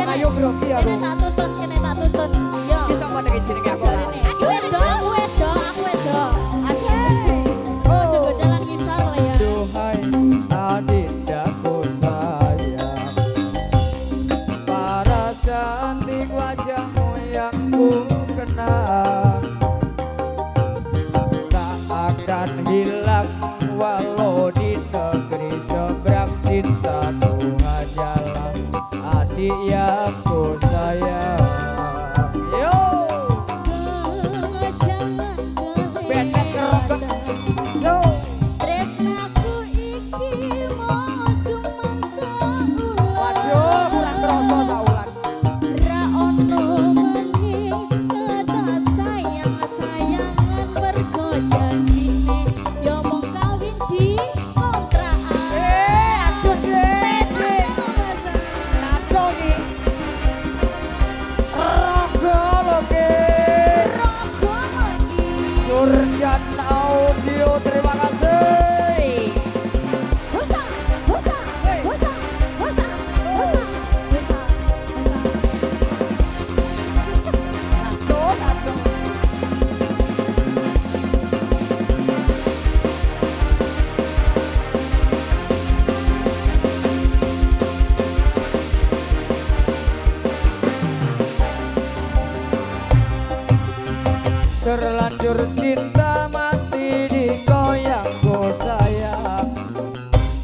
ayo grogi aku. Kene tak tuntut, kene tak tuntut. Yo. Bisa apa tak jenenge aku lah. Aku wedok. Asik. Coba jalan kisar lah ya. Duhai adindaku sayang, para cantik wajahmu yang ku kenal tak akan hilang walau di negeri seberang. Cintaku hanyalah adik yang ku sayang. Yo, benek keroket. Yo. Tresnaku iki mau cuman saulan. Waduh, kurang kerasa saulan. Ra ono meneh kata sayang-sayangan mergo janjine yo mung kawin di kontrakan. Aduh dek, kacau ki. Rogo lo ki. Rogo lagi. Jordan Audio, terima kasih. Hosa, hosa, hosa, hosa, hosa, hosa. Kacau, kacau. Terlanjur cinta mati digoyang ku sayang.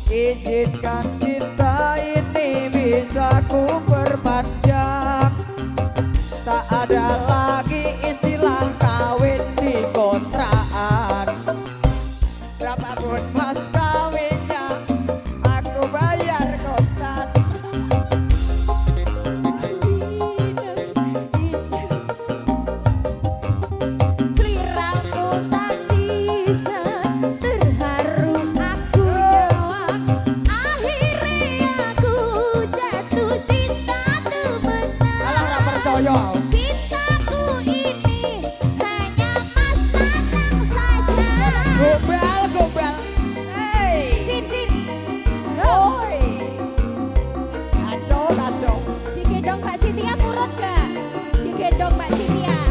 Izinkan cinta ini bisa ku perpanjang. Tak ada lagi istilah kawin di kontrakan. Berapapun mas kawinnya aku bayar kontan. Sliramu tak bisa terharu aku nyawa. Akhirnya aku jatuh cinta tuh benar. Alah ra percaya. Cintaku ini hanya mas Nanang saja. Gombal, gombal. Hey. Sin, sin. Oi. Kacau, kacau. Digendong Mbak Sintia purun gak? Digendong Mbak Sintia.